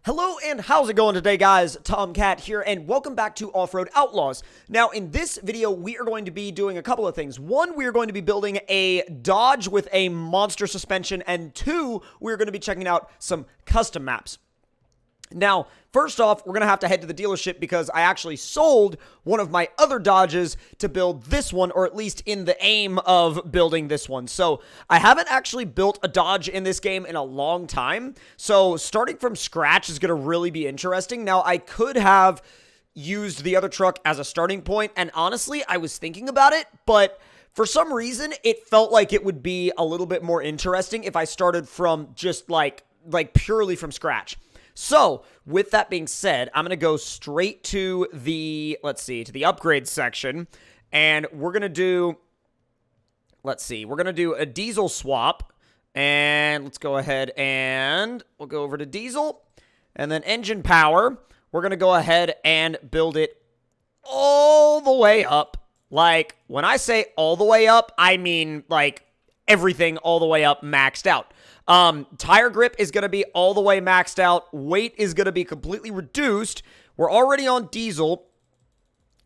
Hello and how's it going today, guys? Tomcat here and welcome back to Off-Road Outlaws. Now in this video we are going to be doing a couple of things. One, we are going to be building a Dodge with a monster suspension, and two, we're going to be checking out some custom maps. Now, first off, we're going to have to head to the dealership because I actually sold one of my other Dodges to build this one, or at least in the aim of building this one. So I haven't actually built a Dodge in this game in a long time. So starting from scratch is going to really be interesting. Now, I could have used the other truck as a starting point, and honestly, I was thinking about it, but for some reason, it felt like it would be a little bit more interesting if I started from just like purely from scratch. So, with that being said, I'm going to go straight to the, to the upgrade section, and we're going to do, we're going to do a diesel swap, and let's go ahead and we'll go over to diesel, and then engine power. We're going to go ahead and build it all the way up. Like, when I say all the way up, I mean, like, everything all the way up maxed out. Tire grip is going to be all the way maxed out. Weight is going to be completely reduced. We're already on diesel,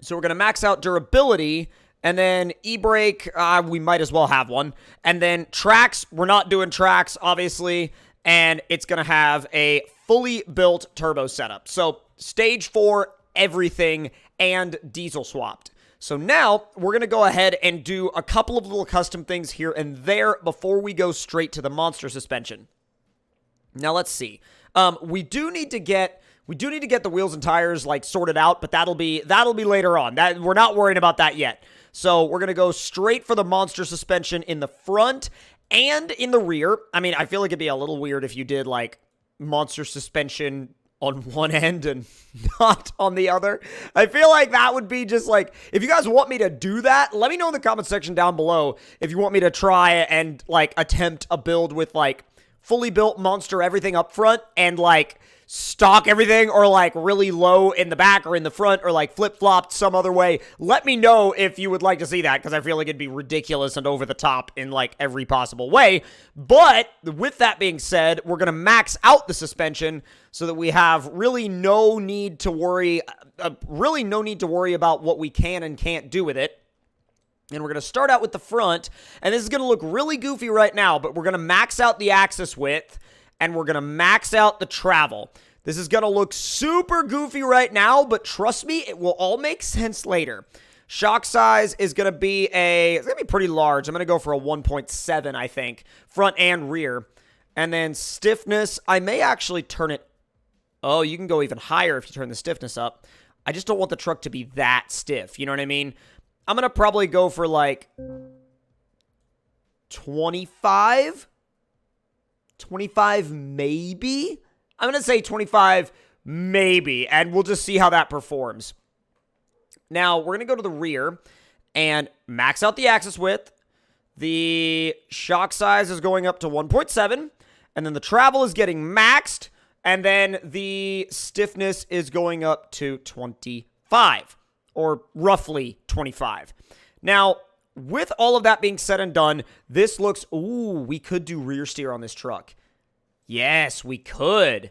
so we're going to max out durability. And then e-brake, we might as well have one. And then tracks, we're not doing tracks, obviously. And it's going to have a fully built turbo setup. So stage 4, everything, and diesel swapped. So now, we're going to go ahead and do a couple of little custom things here and there before we go straight to the monster suspension. Now, let's see. We do need to get the wheels and tires, like, sorted out, but that'll be later on. We're not worrying about that yet. So, we're going to go straight for the monster suspension in the front and in the rear. I mean, I feel like it'd be a little weird if you did, like, monster suspension on one end and not on the other. I feel like that would be just like, if you guys want me to do that, let me know in the comment section down below if you want me to try and, like, attempt a build with, like, fully built monster everything up front and, like, stock everything, or, like, really low in the back or in the front, or, like, flip-flopped some other way. Let me know if you would like to see that, because I feel like it'd be ridiculous and over the top in, like, every possible way. But with that being said, we're going to max out the suspension so that we have really no need to worry about what we can and can't do with it. And we're going to start out with the front, and this is going to look really goofy right now, but we're going to max out the axis width, and we're going to max out the travel. This is going to look super goofy right now, but trust me, it will all make sense later. Shock size is going to be it's going to be pretty large. I'm going to go for a 1.7, I think, front and rear. And then stiffness, I may actually turn it. Oh, you can go even higher if you turn the stiffness up. I just don't want the truck to be that stiff. You know what I mean? I'm going to probably go for like 25. 25 maybe? I'm going to say 25 maybe, and we'll just see how that performs. Now, we're going to go to the rear and max out the axis width. The shock size is going up to 1.7, and then the travel is getting maxed, and then the stiffness is going up to 25, or roughly 25. Now, with all of that being said and done, this looks, we could do rear steer on this truck. Yes, we could.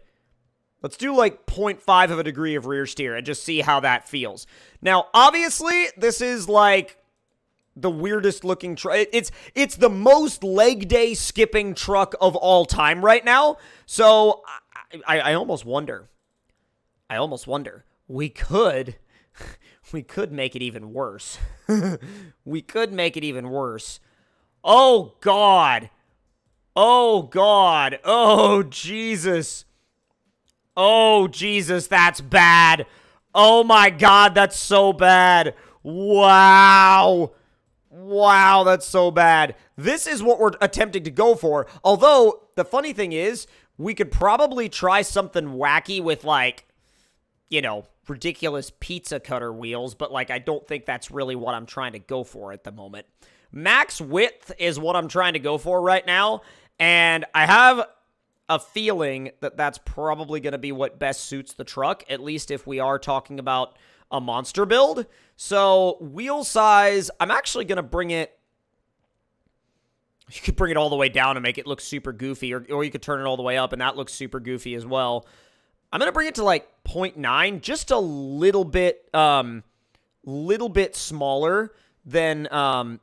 Let's do like 0.5 of a degree of rear steer and just see how that feels. Now, obviously, this is like the weirdest looking truck. It's the most leg day skipping truck of all time right now. So I almost wonder. We could make it even worse. We could make it even worse. Oh, God. Oh, God. Oh, Jesus. Oh, Jesus, that's bad. Oh, my God, that's so bad. Wow. Wow, that's so bad. This is what we're attempting to go for. Although, the funny thing is, we could probably try something wacky with, like, you know, ridiculous pizza cutter wheels, but, like, I don't think that's really what I'm trying to go for at the moment. Max width is what I'm trying to go for right now, and I have a feeling that that's probably going to be what best suits the truck, at least if we are talking about a monster build. So, wheel size, I'm actually going to bring it. You could bring it all the way down and make it look super goofy, or you could turn it all the way up, and that looks super goofy as well. I'm going to bring it to like 0.9, just a little bit smaller than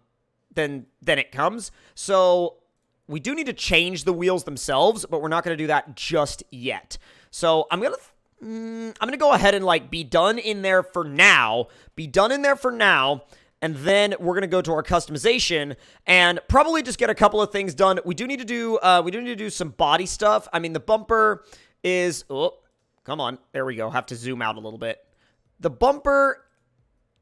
it comes. So we do need to change the wheels themselves, but we're not going to do that just yet. So I'm going to go ahead and like be done in there for now, and then we're going to go to our customization and probably just get a couple of things done. We do need to do some body stuff. I mean, the bumper is, oh, come on. There we go. Have to zoom out a little bit. The bumper,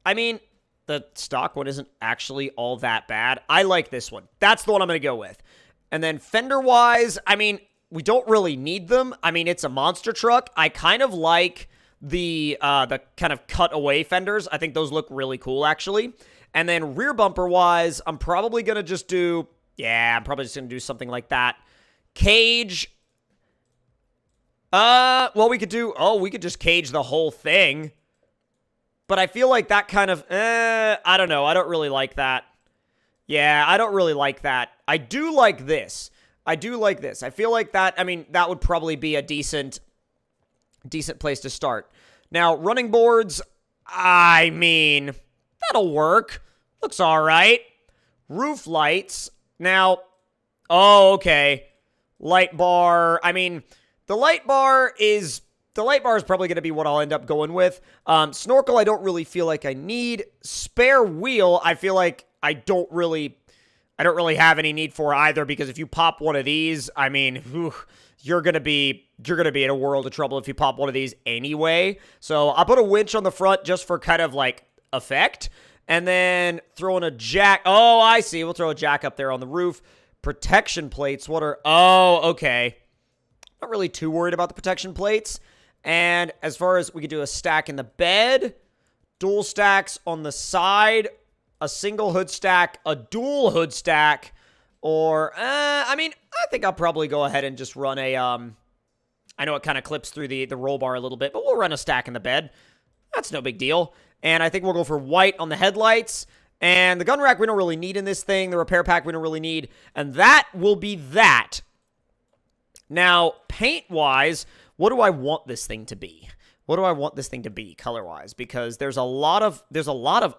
I mean, the stock one isn't actually all that bad. I like this one. That's the one I'm going to go with. And then fender-wise, I mean, we don't really need them. I mean, it's a monster truck. I kind of like the kind of cut-away fenders. I think those look really cool, actually. And then rear bumper-wise, I'm probably going to just do, I'm probably just going to do something like that. Cage, well, we could just cage the whole thing. But I feel like that kind of, I don't know. I don't really like that. Yeah, I don't really like that. I do like this. I feel like that, I mean, that would probably be a decent place to start. Now, running boards, I mean, that'll work. Looks all right. Roof lights. Now, oh, okay. Light bar. I mean, the light bar is probably going to be what I'll end up going with. Snorkel, I don't really feel like I need. Spare wheel, I feel like I don't really have any need for either, because if you pop one of these, I mean, you're going to be in a world of trouble if you pop one of these anyway. So I'll put a winch on the front just for kind of like effect, and then throw in a jack. Oh, I see. We'll throw a jack up there on the roof. Protection plates. Oh, okay. Not really too worried about the protection plates. And as far as, we could do a stack in the bed, dual stacks on the side, a single hood stack, a dual hood stack, or, I mean, I think I'll probably go ahead and just run a, I know it kind of clips through the roll bar a little bit, but we'll run a stack in the bed. That's no big deal. And I think we'll go for white on the headlights. And the gun rack we don't really need in this thing. The repair pack we don't really need. And that will be that. Now, paint-wise, what do I want this thing to be? What do I want this thing to be color-wise? Because there's a lot of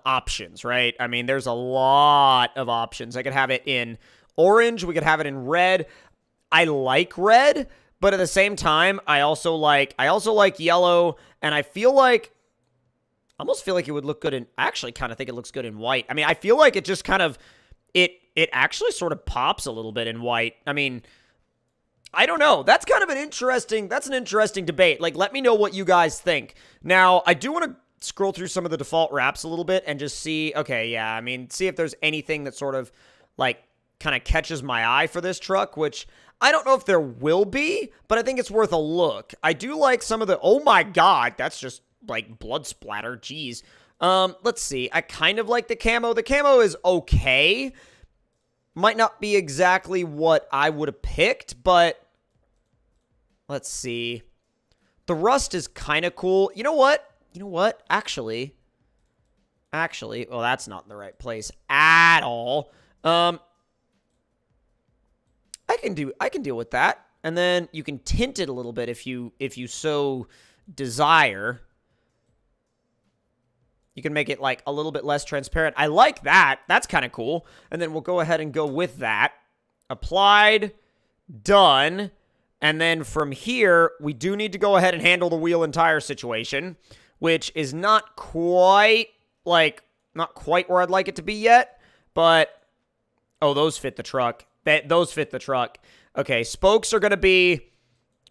options, right? I mean, there's a lot of options. I could have it in orange. We could have it in red. I like red, but at the same time, I also like yellow, and I almost feel like it would look good in, I actually kind of think it looks good in white. I mean, I feel like it just kind of, it actually sort of pops a little bit in white. I mean, I don't know. That's kind of an interesting debate. Like, let me know what you guys think. Now, I do want to scroll through some of the default wraps a little bit and just see, okay, yeah, I mean, see if there's anything that sort of, like, kind of catches my eye for this truck, which I don't know if there will be, but I think it's worth a look. I do like some of the, oh my god, that's just, like, blood splatter, jeez. Let's see. I kind of like the camo. The camo is okay. Might not be exactly what I would have picked, but let's see. The rust is kind of cool. You know what? Actually, well, that's not in the right place at all. I can deal with that. And then you can tint it a little bit if you so desire. You can make it, like, a little bit less transparent. I like that. That's kind of cool. And then we'll go ahead and go with that. Applied. Done. And then from here, we do need to go ahead and handle the wheel and tire situation, which is not quite where I'd like it to be yet. But, oh, those fit the truck. Those fit the truck. Okay, spokes are going to be,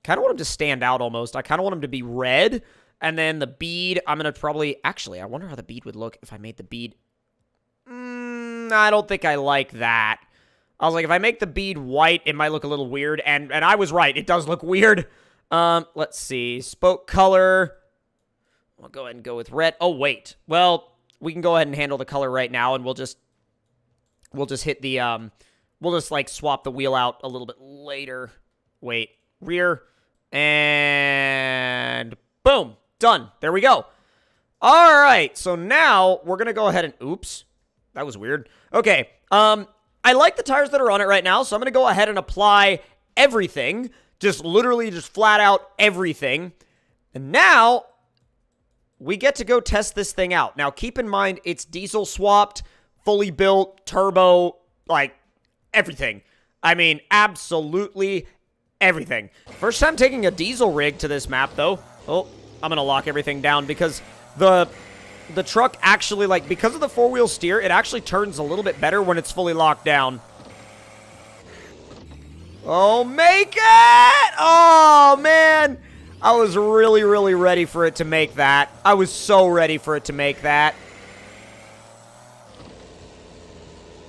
kind of want them to stand out almost. I kind of want them to be red. And then the bead, I'm going to probably... Actually, I wonder how the bead would look if I made the bead... I don't think I like that. I was like, if I make the bead white, it might look a little weird. And I was right. It does look weird. Let's see. Spoke color. I'll go ahead and go with red. Oh, wait. Well, we can go ahead and handle the color right now. And we'll just hit the... We'll just, like, swap the wheel out a little bit later. Wait. Rear. And... boom. Done. There we go. All right. So now we're going to go ahead and... Oops. That was weird. Okay. I like the tires that are on it right now, so I'm going to go ahead and apply everything. Just literally just flat out everything. And now we get to go test this thing out. Now, keep in mind, it's diesel swapped, fully built, turbo, like, everything. I mean, absolutely everything. First time taking a diesel rig to this map, though. Oh, I'm gonna lock everything down because the truck actually, like, because of the four-wheel steer, it actually turns a little bit better when it's fully locked down. Oh, make it! Oh, man! I was really, really ready for it to make that. I was so ready for it to make that.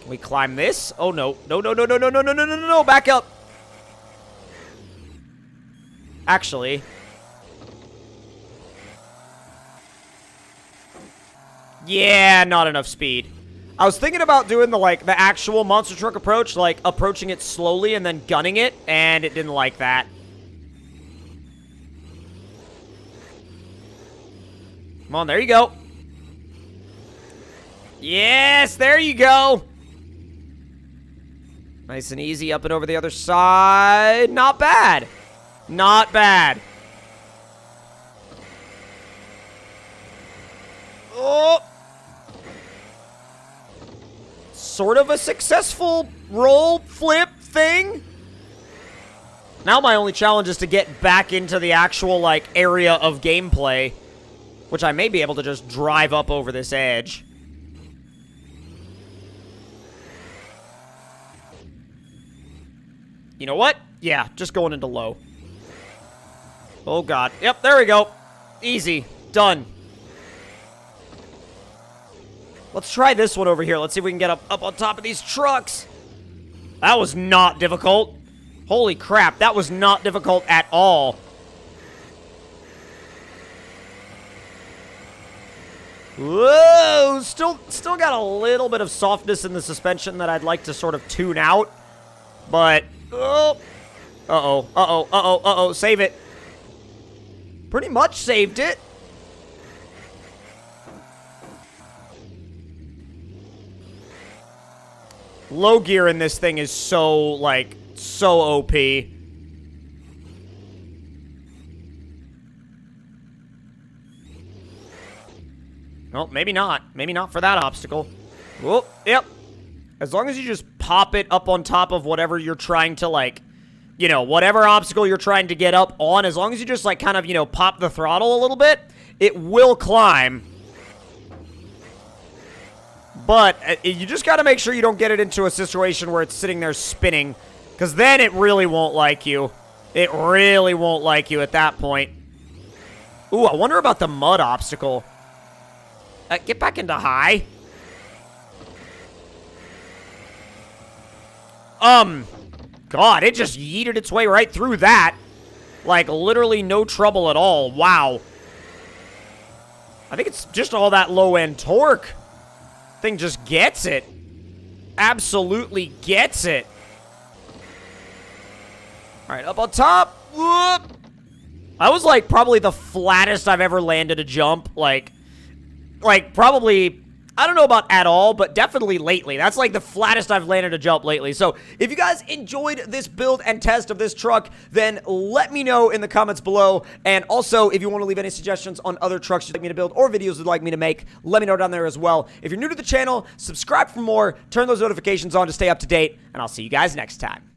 Can we climb this? Oh, no. No, no, no, no, no, no, no, no, no, no, back up. Actually. Yeah, not enough speed. I was thinking about doing the actual monster truck approach, like approaching it slowly and then gunning it, and it didn't like that. Come on, there you go. Yes, there you go. Nice and easy up and over the other side. Not bad. Not bad. Oh. Sort of a successful roll flip thing. Now my only challenge is to get back into the actual, like, area of gameplay, which I may be able to just drive up over this edge. You know what? Yeah, just going into low. Oh, God. Yep, there we go. Easy. Done. Let's try this one over here. Let's see if we can get up on top of these trucks. That was not difficult. Holy crap, that was not difficult at all. Whoa, still got a little bit of softness in the suspension that I'd like to sort of tune out. But, oh, uh-oh, uh-oh, uh-oh, uh-oh, save it. Pretty much saved it. Low gear in this thing is so, like, so OP. Well, maybe not. Maybe not for that obstacle. Whoop, yep. As long as you just pop it up on top of whatever you're trying to, like, you know, whatever obstacle you're trying to get up on, as long as you just, like, kind of, you know, pop the throttle a little bit, it will climb. But you just got to make sure you don't get it into a situation where it's sitting there spinning, because then it really won't like you. It really won't like you at that point. Ooh, I wonder about the mud obstacle. Get back into high. God, it just yeeted its way right through that. Like, literally no trouble at all. Wow. I think it's just all that low-end torque. Thing just gets it. Absolutely gets it. Alright, up on top. Whoop. I was, like, probably the flattest I've ever landed a jump. Like, probably, I don't know about at all, but definitely lately. That's, like, the flattest I've landed a jump lately. So, if you guys enjoyed this build and test of this truck, then let me know in the comments below. And also, if you want to leave any suggestions on other trucks you'd like me to build or videos you'd like me to make, let me know down there as well. If you're new to the channel, subscribe for more, turn those notifications on to stay up to date, and I'll see you guys next time.